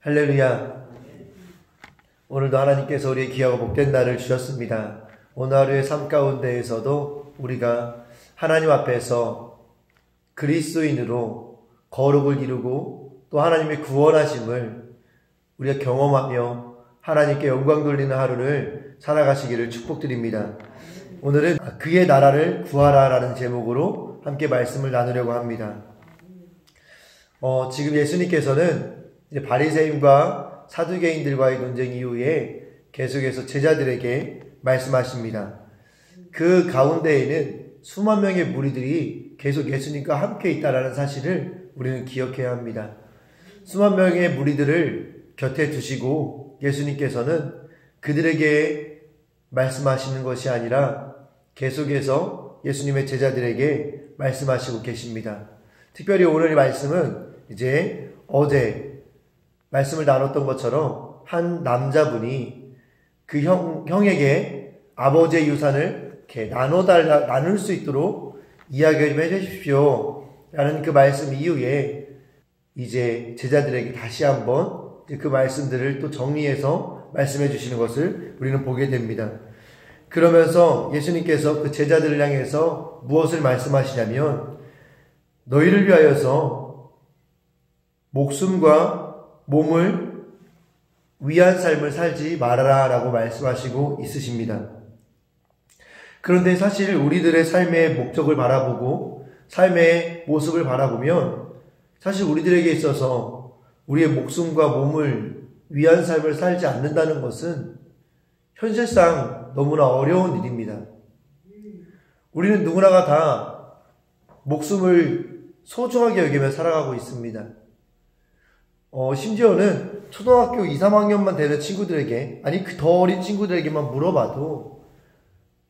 할렐루야. 오늘도 하나님께서 우리의 귀하고 복된 날을 주셨습니다. 오늘 하루의 삶 가운데에서도 우리가 하나님 앞에서 그리스도인으로 거룩을 이루고 또 하나님의 구원하심을 우리가 경험하며 하나님께 영광 돌리는 하루를 살아가시기를 축복드립니다. 오늘은 그의 나라를 구하라 라는 제목으로 함께 말씀을 나누려고 합니다. 지금 예수님께서는 이제 바리새인과 사두개인들과의 논쟁 이후에 계속해서 제자들에게 말씀하십니다. 그 가운데에는 수만 명의 무리들이 계속 예수님과 함께 있다라는 사실을 우리는 기억해야 합니다. 수만 명의 무리들을 곁에 두시고 예수님께서는 그들에게 말씀하시는 것이 아니라 계속해서 예수님의 제자들에게 말씀하시고 계십니다. 특별히 오늘의 말씀은 이제 어제 말씀을 나눴던 것처럼 한 남자분이 그 형에게 아버지의 유산을 이렇게 나눌 수 있도록 이야기를 좀 해주십시오 라는 그 말씀 이후에 이제 제자들에게 다시 한번 그 말씀들을 또 정리해서 말씀해 주시는 것을 우리는 보게 됩니다. 그러면서 예수님께서 그 제자들을 향해서 무엇을 말씀하시냐면 너희를 위하여서 목숨과 몸을 위한 삶을 살지 말아라 라고 말씀하시고 있으십니다. 그런데 사실 우리들의 삶의 목적을 바라보고 삶의 모습을 바라보면 사실 우리들에게 있어서 우리의 목숨과 몸을 위한 삶을 살지 않는다는 것은 현실상 너무나 어려운 일입니다. 우리는 누구나가 다 목숨을 소중하게 여기며 살아가고 있습니다. 심지어는 초등학교 2, 3학년만 되는 친구들에게, 아니 더 어린 친구들에게만 물어봐도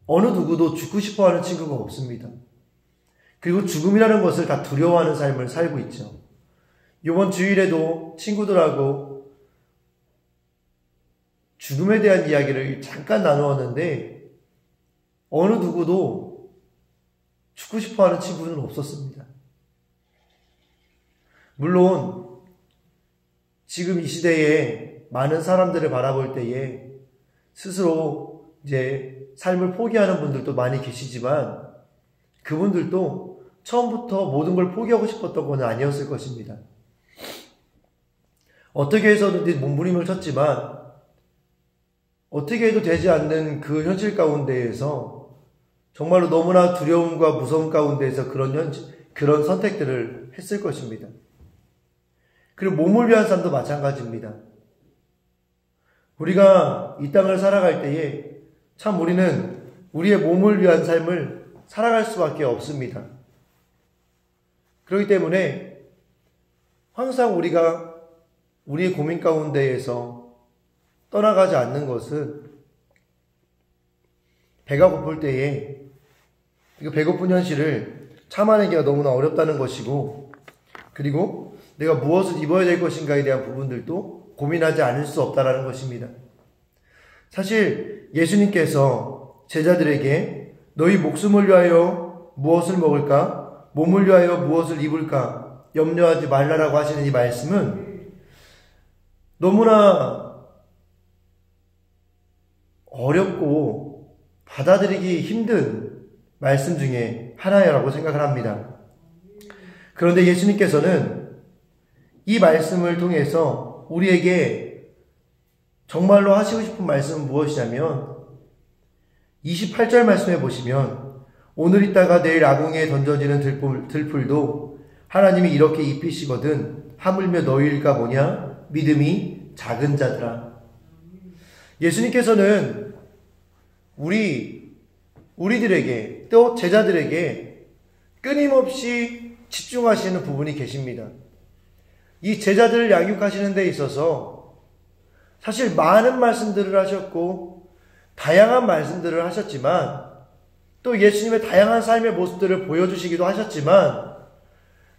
어느 누구도 죽고 싶어하는 친구가 없습니다. 그리고 죽음이라는 것을 다 두려워하는 삶을 살고 있죠. 이번 주일에도 친구들하고 죽음에 대한 이야기를 잠깐 나누었는데 어느 누구도 죽고 싶어하는 친구는 없었습니다. 물론 지금 이 시대에 많은 사람들을 바라볼 때에 스스로 이제 삶을 포기하는 분들도 많이 계시지만 그분들도 처음부터 모든 걸 포기하고 싶었던 건 아니었을 것입니다. 어떻게 해서든지 몸부림을 쳤지만 어떻게 해도 되지 않는 그 현실 가운데에서 정말로 너무나 두려움과 무서움 가운데에서 그런 선택들을 했을 것입니다. 그리고 몸을 위한 삶도 마찬가지입니다. 우리가 이 땅을 살아갈 때에 참 우리는 우리의 몸을 위한 삶을 살아갈 수밖에 없습니다. 그렇기 때문에 항상 우리가 우리의 고민 가운데에서 떠나가지 않는 것은 배가 고플 때에 그 배고픈 현실을 참아내기가 너무나 어렵다는 것이고, 그리고 내가 무엇을 입어야 될 것인가에 대한 부분들도 고민하지 않을 수 없다는 것입니다. 사실 예수님께서 제자들에게 너희 목숨을 위하여 무엇을 먹을까? 몸을 위하여 무엇을 입을까? 염려하지 말라라고 하시는 이 말씀은 너무나 어렵고 받아들이기 힘든 말씀 중에 하나라고 생각을 합니다. 그런데 예수님께서는 이 말씀을 통해서 우리에게 정말로 하시고 싶은 말씀은 무엇이냐면 28절 말씀해 보시면 오늘 있다가 내일 아궁이에 던져지는 들풀도 하나님이 이렇게 입히시거든 하물며 너희일까 보냐 믿음이 작은 자들아. 예수님께서는 우리들에게 또 제자들에게 끊임없이 집중하시는 부분이 계십니다. 이 제자들을 양육하시는 데 있어서 사실 많은 말씀들을 하셨고 다양한 말씀들을 하셨지만 또 예수님의 다양한 삶의 모습들을 보여주시기도 하셨지만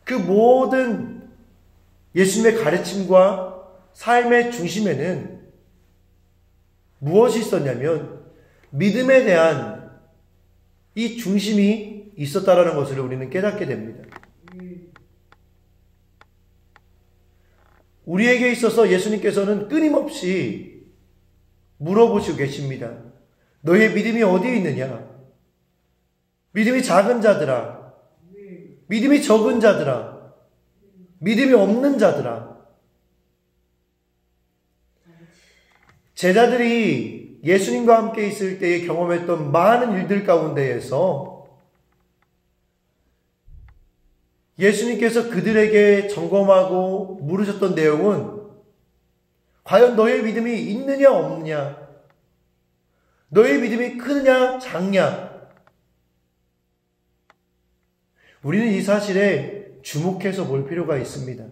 그 모든 예수님의 가르침과 삶의 중심에는 무엇이 있었냐면 믿음에 대한 이 중심이 있었다라는 것을 우리는 깨닫게 됩니다. 우리에게 있어서 예수님께서는 끊임없이 물어보시고 계십니다. 너의 믿음이 어디에 있느냐? 믿음이 작은 자들아, 믿음이 적은 자들아, 믿음이 없는 자들아. 제자들이 예수님과 함께 있을 때에 경험했던 많은 일들 가운데에서 예수님께서 그들에게 점검하고 물으셨던 내용은 과연 너의 믿음이 있느냐 없느냐, 너의 믿음이 크느냐 작냐. 우리는 이 사실에 주목해서 볼 필요가 있습니다.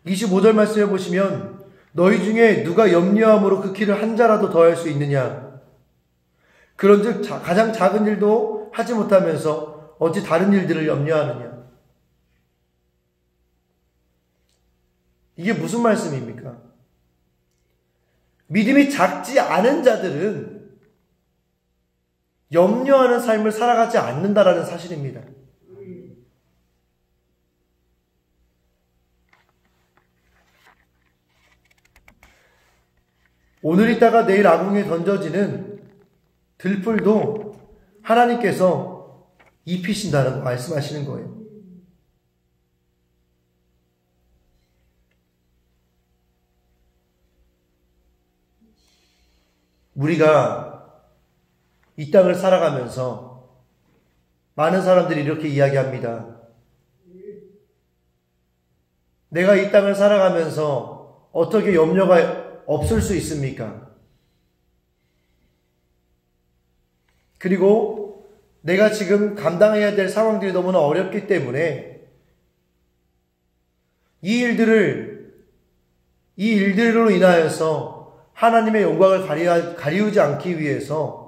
25절 말씀해 보시면 너희 중에 누가 염려함으로 그 키를 한 자라도 더할 수 있느냐? 그런즉 가장 작은 일도 하지 못하면서 어찌 다른 일들을 염려하느냐? 이게 무슨 말씀입니까? 믿음이 작지 않은 자들은 염려하는 삶을 살아가지 않는다라는 사실입니다. 오늘 있다가 내일 아궁이에 던져지는 들풀도 하나님께서 입히신다는 말씀하시는 거예요. 우리가 이 땅을 살아가면서 많은 사람들이 이렇게 이야기합니다. 내가 이 땅을 살아가면서 어떻게 염려가 없을 수 있습니까? 그리고 내가 지금 감당해야 될 상황들이 너무나 어렵기 때문에 이 일들로 인하여서 하나님의 영광을 가리우지 않기 위해서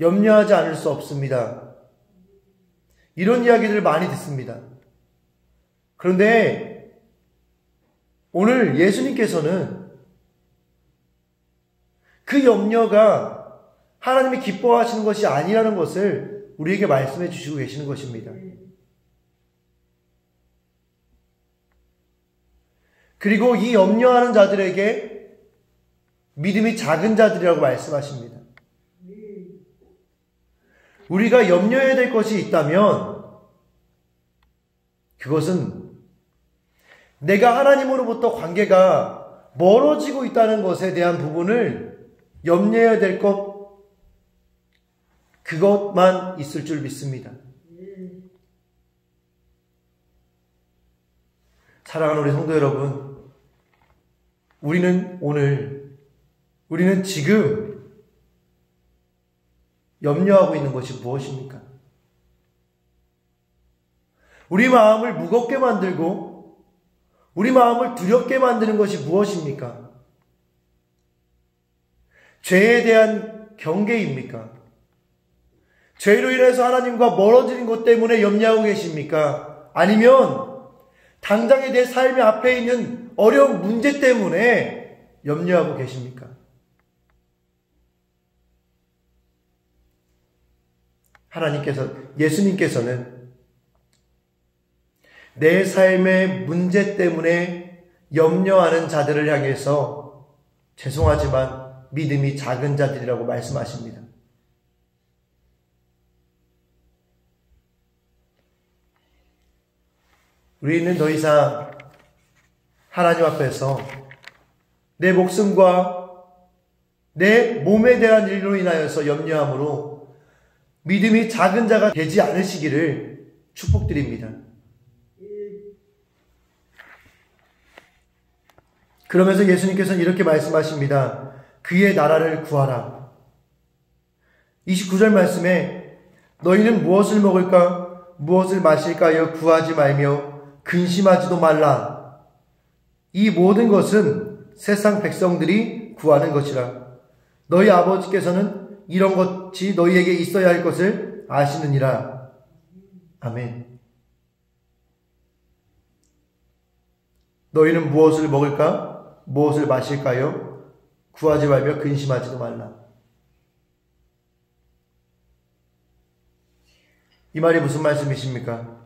염려하지 않을 수 없습니다. 이런 이야기들을 많이 듣습니다. 그런데 오늘 예수님께서는 그 염려가 하나님이 기뻐하시는 것이 아니라는 것을 우리에게 말씀해 주시고 계시는 것입니다. 그리고 이 염려하는 자들에게 믿음이 작은 자들이라고 말씀하십니다. 우리가 염려해야 될 것이 있다면 그것은 내가 하나님으로부터 관계가 멀어지고 있다는 것에 대한 부분을 염려해야 될 것, 그것만 있을 줄 믿습니다. 사랑하는 우리 성도 여러분, 우리는 지금 염려하고 있는 것이 무엇입니까? 우리 마음을 무겁게 만들고 우리 마음을 두렵게 만드는 것이 무엇입니까? 죄에 대한 경계입니까? 죄로 인해서 하나님과 멀어지는 것 때문에 염려하고 계십니까? 아니면 당장에 내 삶의 앞에 있는 어려운 문제 때문에 염려하고 계십니까? 예수님께서는 내 삶의 문제 때문에 염려하는 자들을 향해서 죄송하지만 믿음이 작은 자들이라고 말씀하십니다. 우리는 더 이상 하나님 앞에서 내 목숨과 내 몸에 대한 일로 인하여서 염려함으로 믿음이 작은 자가 되지 않으시기를 축복드립니다. 그러면서 예수님께서는 이렇게 말씀하십니다. 그의 나라를 구하라. 29절 말씀에 너희는 무엇을 먹을까 무엇을 마실까요 구하지 말며 근심하지도 말라. 이 모든 것은 세상 백성들이 구하는 것이라. 너희 아버지께서는 이런 것이 너희에게 있어야 할 것을 아시느니라. 아멘. 너희는 무엇을 먹을까? 무엇을 마실까요? 구하지 말며 근심하지도 말라. 이 말이 무슨 말씀이십니까?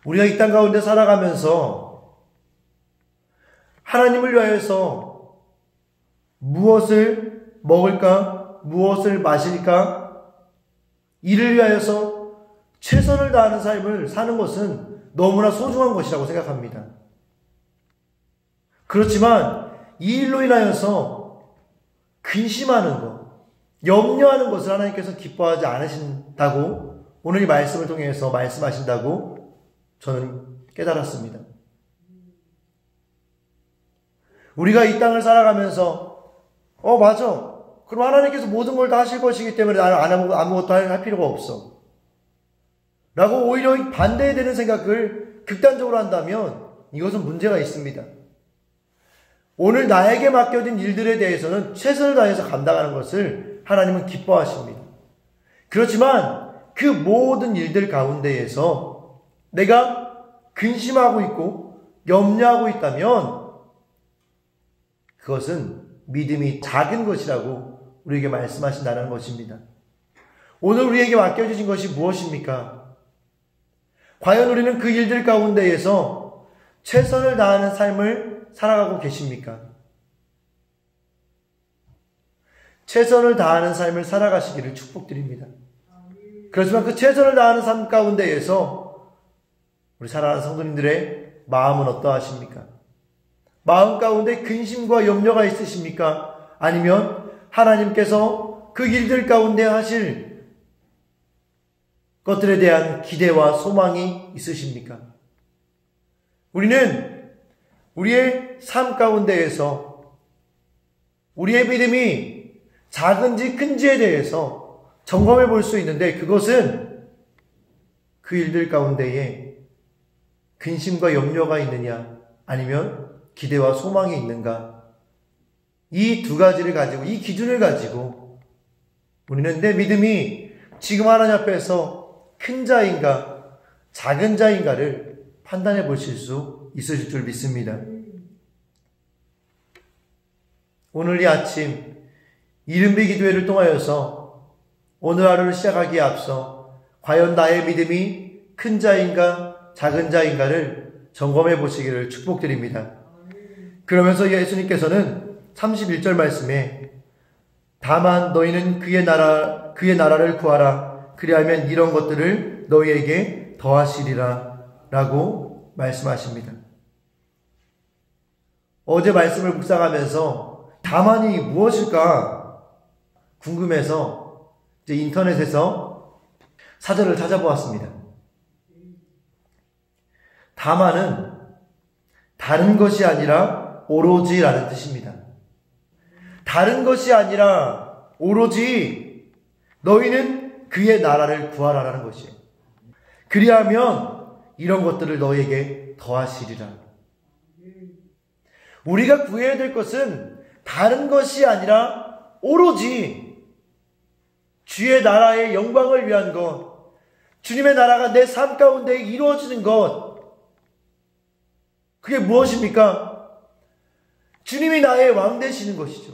우리가 이 땅 가운데 살아가면서 하나님을 위하여서 무엇을 먹을까? 무엇을 마실까? 이를 위하여서 최선을 다하는 삶을 사는 것은 너무나 소중한 것이라고 생각합니다. 그렇지만 이 일로 인하여서 근심하는 것, 염려하는 것을 하나님께서 기뻐하지 않으신다고 오늘 이 말씀을 통해서 말씀하신다고 저는 깨달았습니다. 우리가 이 땅을 살아가면서 맞아. 그럼 하나님께서 모든 걸 다 하실 것이기 때문에 나는 아무것도 할 필요가 없어. 라고 오히려 반대되는 생각을 극단적으로 한다면 이것은 문제가 있습니다. 오늘 나에게 맡겨진 일들에 대해서는 최선을 다해서 감당하는 것을 하나님은 기뻐하십니다. 그렇지만 그 모든 일들 가운데에서 내가 근심하고 있고 염려하고 있다면 그것은 믿음이 작은 것이라고 우리에게 말씀하신다는 것입니다. 오늘 우리에게 맡겨주신 것이 무엇입니까? 과연 우리는 그 일들 가운데에서 최선을 다하는 삶을 살아가고 계십니까? 최선을 다하는 삶을 살아가시기를 축복드립니다. 그렇지만 그 최선을 다하는 삶 가운데에서 우리 사랑하는 성도님들의 마음은 어떠하십니까? 마음 가운데 근심과 염려가 있으십니까? 아니면 하나님께서 그 일들 가운데 하실 것들에 대한 기대와 소망이 있으십니까? 우리는 우리의 삶 가운데에서 우리의 믿음이 작은지 큰지에 대해서 점검해 볼 수 있는데 그것은 그 일들 가운데에 근심과 염려가 있느냐 아니면 기대와 소망이 있는가, 이 두 가지를 가지고, 이 기준을 가지고 우리는 내 믿음이 지금 하나님 앞에서 큰 자인가 작은 자인가를 판단해 보실 수 있으실 줄 믿습니다. 오늘 이 아침 이른비 기도회를 통하여서 오늘 하루를 시작하기에 앞서 과연 나의 믿음이 큰 자인가 작은 자인가를 점검해 보시기를 축복드립니다. 그러면서 예수님께서는 31절 말씀에 다만 너희는 그의 나라를 구하라. 그리하면 이런 것들을 너희에게 더하시리라 라고 말씀하십니다. 어제 말씀을 묵상하면서 다만이 무엇일까 궁금해서 이제 인터넷에서 사전을 찾아보았습니다. 다만은 다른 것이 아니라 오로지라는 뜻입니다. 다른 것이 아니라 오로지 너희는 그의 나라를 구하라라는 것이에요. 그리하면 이런 것들을 너희에게 더하시리라. 우리가 구해야 될 것은 다른 것이 아니라 오로지 주의 나라의 영광을 위한 것, 주님의 나라가 내 삶 가운데 이루어지는 것, 그게 무엇입니까? 주님이 나의 왕 되시는 것이죠.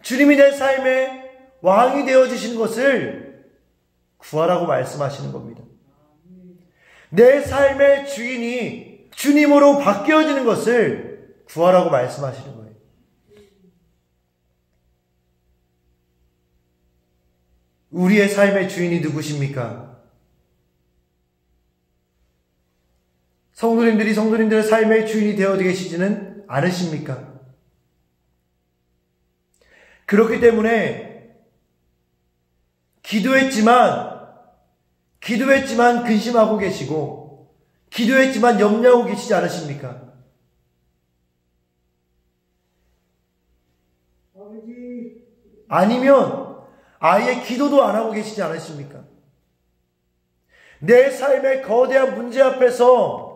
주님이 내 삶의 왕이 되어주시는 것을 구하라고 말씀하시는 겁니다. 내 삶의 주인이 주님으로 바뀌어지는 것을 구하라고 말씀하시는 거예요. 우리의 삶의 주인이 누구십니까? 성도님들이 성도님들의 삶의 주인이 되어 계시지는 않으십니까? 그렇기 때문에 기도했지만 근심하고 계시고 기도했지만 염려하고 계시지 않으십니까? 아니면 아예 기도도 안 하고 계시지 않으십니까? 내 삶의 거대한 문제 앞에서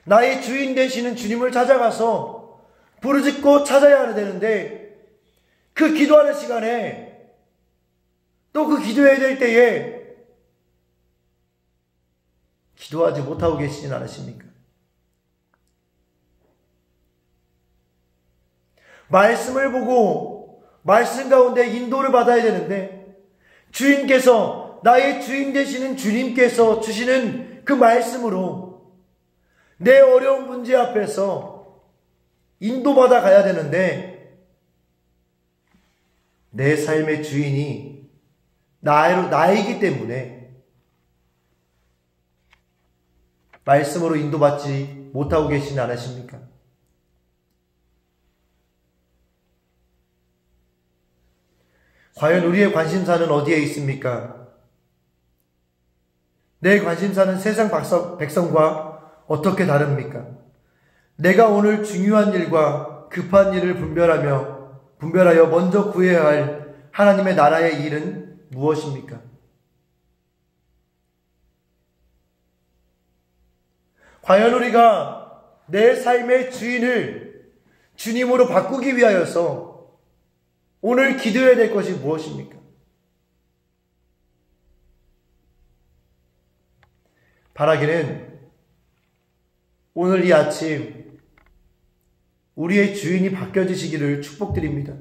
나의 주인 되시는 주님을 찾아가서 부르짖고 찾아야 되는데 그 기도하는 시간에 또 그 기도해야 될 때에 기도하지 못하고 계시진 않으십니까? 말씀을 보고 말씀 가운데 인도를 받아야 되는데 주인께서, 나의 주인 되시는 주님께서 주시는 그 말씀으로 내 어려운 문제 앞에서 인도받아 가야 되는데, 내 삶의 주인이 나이기 때문에 말씀으로 인도받지 못하고 계시지 않으십니까? 과연 우리의 관심사는 어디에 있습니까? 내 관심사는 세상 백성과 어떻게 다릅니까? 내가 오늘 중요한 일과 급한 일을 분별하여 먼저 구해야 할 하나님의 나라의 일은 무엇입니까? 과연 우리가 내 삶의 주인을 주님으로 바꾸기 위하여서 오늘 기도해야 될 것이 무엇입니까? 바라기는 오늘 이 아침 우리의 주인이 바뀌어지시기를 축복드립니다.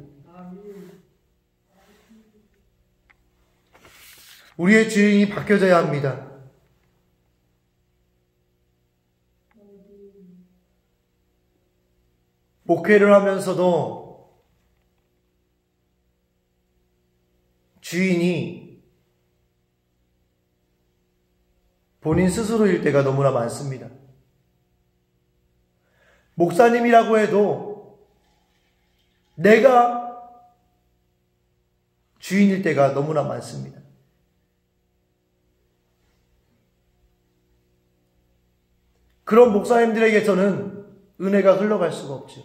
우리의 주인이 바뀌어져야 합니다. 목회를 하면서도 주인이 본인 스스로일 때가 너무나 많습니다. 목사님이라고 해도 내가 주인일 때가 너무나 많습니다. 그런 목사님들에게서는 은혜가 흘러갈 수가 없죠.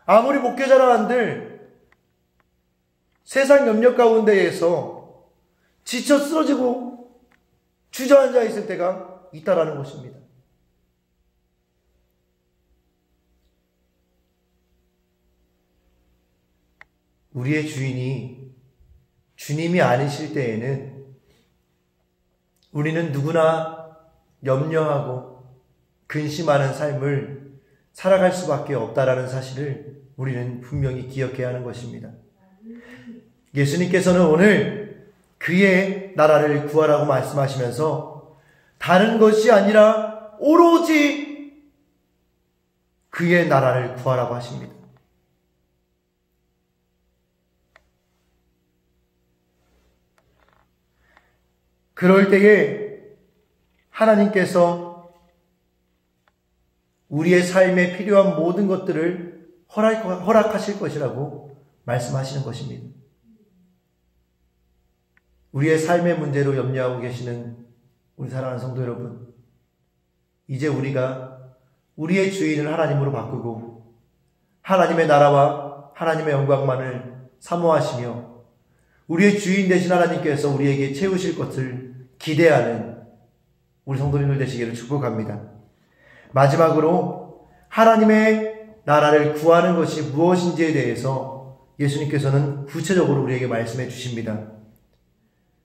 아무리 목회자라 한들 세상 염려 가운데에서 지쳐 쓰러지고 주저앉아 있을 때가 있다라는 것입니다. 우리의 주인이 주님이 아니실 때에는 우리는 누구나 염려하고 근심하는 삶을 살아갈 수밖에 없다라는 사실을 우리는 분명히 기억해야 하는 것입니다. 예수님께서는 오늘 그의 나라를 구하라고 말씀하시면서 다른 것이 아니라 오로지 그의 나라를 구하라고 하십니다. 그럴 때에 하나님께서 우리의 삶에 필요한 모든 것들을 허락하실 것이라고 말씀하시는 것입니다. 우리의 삶의 문제로 염려하고 계시는 우리 사랑하는 성도 여러분, 이제 우리가 우리의 주인을 하나님으로 바꾸고 하나님의 나라와 하나님의 영광만을 사모하시며 우리의 주인 되신 하나님께서 우리에게 채우실 것을 기대하는 우리 성도님들 되시기를 축복합니다. 마지막으로 하나님의 나라를 구하는 것이 무엇인지에 대해서 예수님께서는 구체적으로 우리에게 말씀해 주십니다.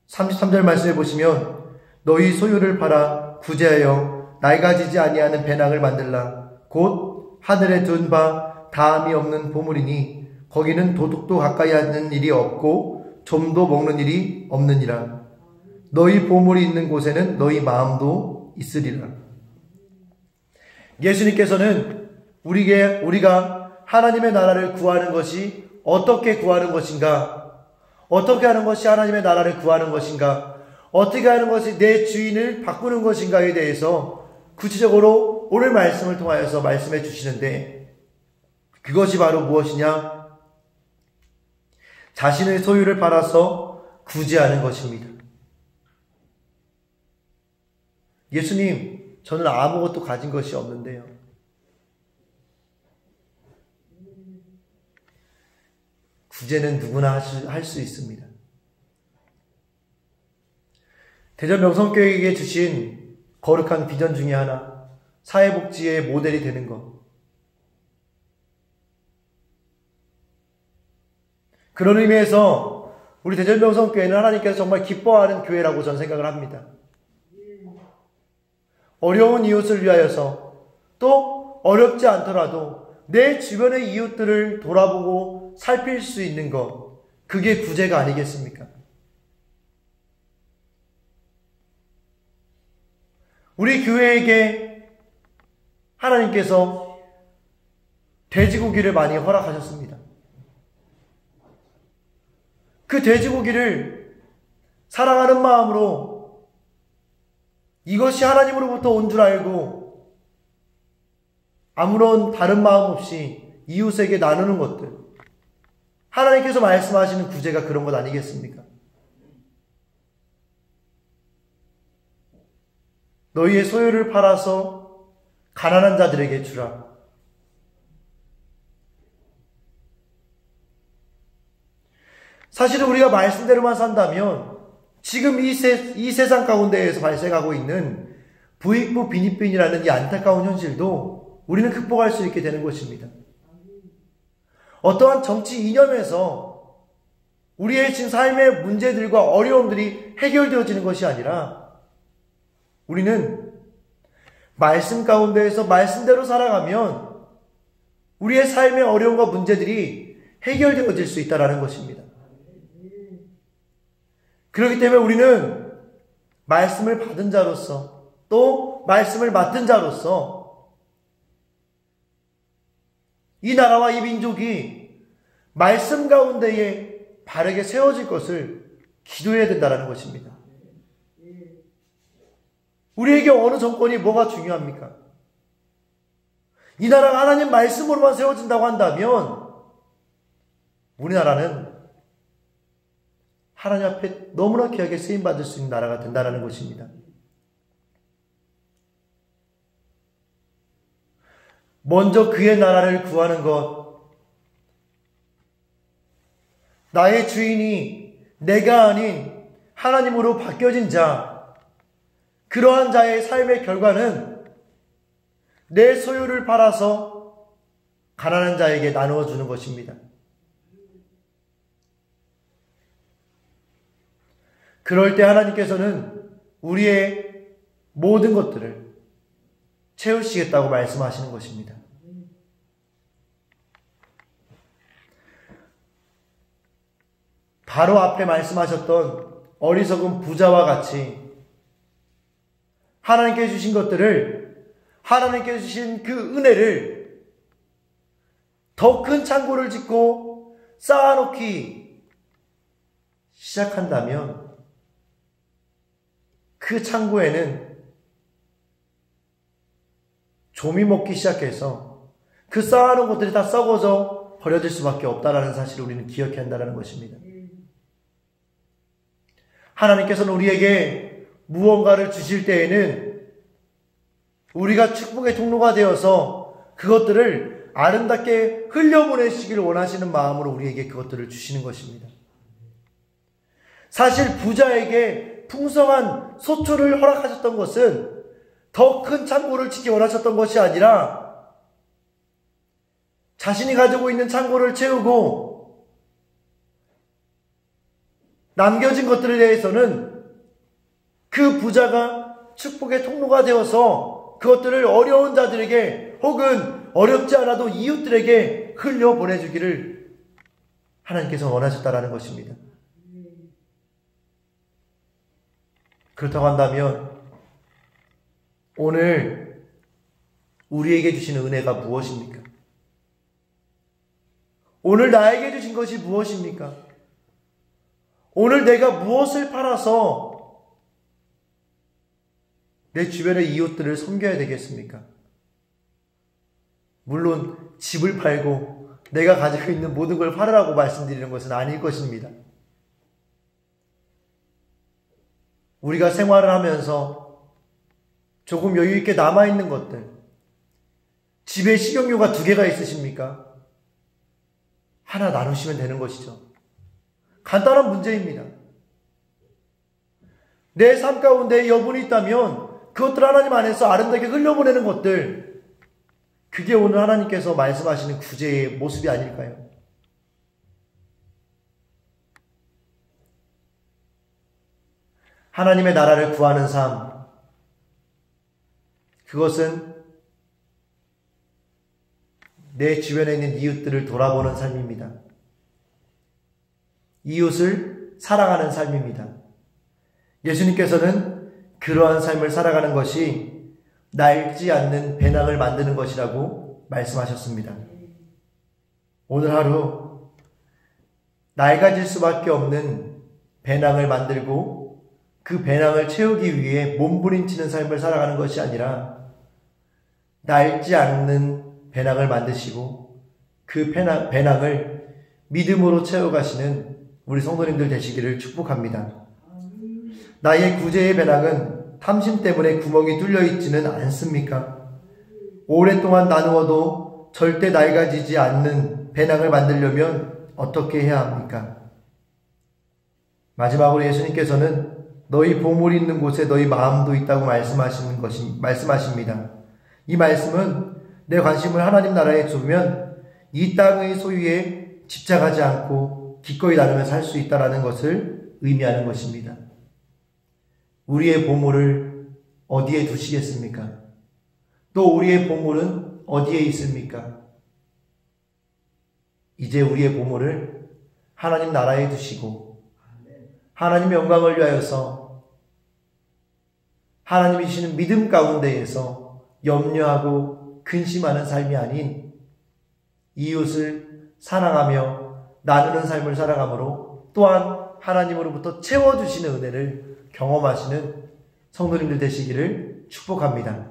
33절 말씀해 보시면 너희 소유를 팔아 구제하여 낡아지지 아니하는 배낭을 만들라. 곧 하늘에 둔 바 다함이 없는 보물이니 거기는 도둑도 가까이 하는 일이 없고 좀도 먹는 일이 없느니라. 너희 보물이 있는 곳에는 너희 마음도 있으리라. 예수님께서는 우리가 하나님의 나라를 구하는 것이 어떻게 구하는 것인가, 어떻게 하는 것이 하나님의 나라를 구하는 것인가, 어떻게 하는 것이 내 주인을 바꾸는 것인가에 대해서 구체적으로 오늘 말씀을 통하여서 말씀해 주시는데, 그것이 바로 무엇이냐? 자신의 소유를 팔아서 구제하는 것입니다. 예수님, 저는 아무것도 가진 것이 없는데요. 구제는 누구나 할 수 있습니다. 대전 명성교회에게 주신 거룩한 비전 중에 하나, 사회복지의 모델이 되는 것. 그런 의미에서 우리 대전 명성교회는 하나님께서 정말 기뻐하는 교회라고 저는 생각을 합니다. 어려운 이웃을 위하여서, 또 어렵지 않더라도 내 주변의 이웃들을 돌아보고 살필 수 있는 것, 그게 구제가 아니겠습니까? 우리 교회에게 하나님께서 돼지고기를 많이 허락하셨습니다. 그 돼지고기를 사랑하는 마음으로 이것이 하나님으로부터 온 줄 알고 아무런 다른 마음 없이 이웃에게 나누는 것들, 하나님께서 말씀하시는 구제가 그런 것 아니겠습니까? 너희의 소유를 팔아서 가난한 자들에게 주라. 사실은 우리가 말씀대로만 산다면 지금 이 세상 가운데에서 발생하고 있는 부익부 빈익빈이라는 이 안타까운 현실도 우리는 극복할 수 있게 되는 것입니다. 어떠한 정치 이념에서 우리의 지금 삶의 문제들과 어려움들이 해결되어지는 것이 아니라 우리는 말씀 가운데에서 말씀대로 살아가면 우리의 삶의 어려움과 문제들이 해결되어질 수 있다는 것입니다. 그렇기 때문에 우리는 말씀을 받은 자로서 또 말씀을 맡은 자로서 이 나라와 이 민족이 말씀 가운데에 바르게 세워질 것을 기도해야 된다는 것입니다. 우리에게 어느 정권이 뭐가 중요합니까? 이 나라가 하나님 말씀으로만 세워진다고 한다면 우리나라는 하나님 앞에 너무나 귀하게 쓰임받을 수 있는 나라가 된다는 것입니다. 먼저 그의 나라를 구하는 것, 나의 주인이 내가 아닌 하나님으로 바뀌어진 자, 그러한 자의 삶의 결과는 내 소유를 팔아서 가난한 자에게 나누어 주는 것입니다. 그럴 때 하나님께서는 우리의 모든 것들을 채우시겠다고 말씀하시는 것입니다. 바로 앞에 말씀하셨던 어리석은 부자와 같이 하나님께 주신 것들을, 하나님께 주신 그 은혜를 더 큰 창고를 짓고 쌓아놓기 시작한다면 그 창고에는 조미 먹기 시작해서 그 쌓아놓은 것들이 다 썩어져 버려질 수밖에 없다는 사실을 우리는 기억해야 한다는 것입니다. 하나님께서는 우리에게 무언가를 주실 때에는 우리가 축복의 통로가 되어서 그것들을 아름답게 흘려보내시길 원하시는 마음으로 우리에게 그것들을 주시는 것입니다. 사실 부자에게 풍성한 소출을 허락하셨던 것은 더 큰 창고를 짓기 원하셨던 것이 아니라 자신이 가지고 있는 창고를 채우고 남겨진 것들에 대해서는 그 부자가 축복의 통로가 되어서 그것들을 어려운 자들에게 혹은 어렵지 않아도 이웃들에게 흘려보내주기를 하나님께서 원하셨다는 것입니다. 그렇다고 한다면 오늘 우리에게 주시는 은혜가 무엇입니까? 오늘 나에게 주신 것이 무엇입니까? 오늘 내가 무엇을 팔아서 내 주변의 이웃들을 섬겨야 되겠습니까? 물론 집을 팔고 내가 가지고 있는 모든 걸 팔으라고 말씀드리는 것은 아닐 것입니다. 우리가 생활을 하면서 조금 여유 있게 남아있는 것들, 집에 식용유가 2개가 있으십니까? 하나 나누시면 되는 것이죠. 간단한 문제입니다. 내 삶 가운데 여분이 있다면 그것들 하나님 안에서 아름답게 흘려보내는 것들, 그게 오늘 하나님께서 말씀하시는 구제의 모습이 아닐까요? 하나님의 나라를 구하는 삶, 그것은 내 주변에 있는 이웃들을 돌아보는 삶입니다. 이웃을 사랑하는 삶입니다. 예수님께서는 그러한 삶을 살아가는 것이 낡지 않는 배낭을 만드는 것이라고 말씀하셨습니다. 오늘 하루 낡아질 수밖에 없는 배낭을 만들고 그 배낭을 채우기 위해 몸부림치는 삶을 살아가는 것이 아니라 낡지 않는 배낭을 만드시고 그 배낭을 믿음으로 채워가시는 우리 성도님들 되시기를 축복합니다. 나의 구제의 배낭은 탐심 때문에 구멍이 뚫려 있지는 않습니까? 오랫동안 나누어도 절대 낡아지지 않는 배낭을 만들려면 어떻게 해야 합니까? 마지막으로 예수님께서는 너희 보물이 있는 곳에 너희 마음도 있다고 말씀하십니다. 이 말씀은 내 관심을 하나님 나라에 두면 이 땅의 소유에 집착하지 않고 기꺼이 나누며 살 수 있다는 것을 의미하는 것입니다. 우리의 보물을 어디에 두시겠습니까? 또 우리의 보물은 어디에 있습니까? 이제 우리의 보물을 하나님 나라에 두시고 하나님의 영광을 위하여서 하나님이 주시는 믿음 가운데에서 염려하고 근심하는 삶이 아닌 이웃을 사랑하며 나누는 삶을 살아가므로 또한 하나님으로부터 채워주시는 은혜를 경험하시는 성도님들 되시기를 축복합니다.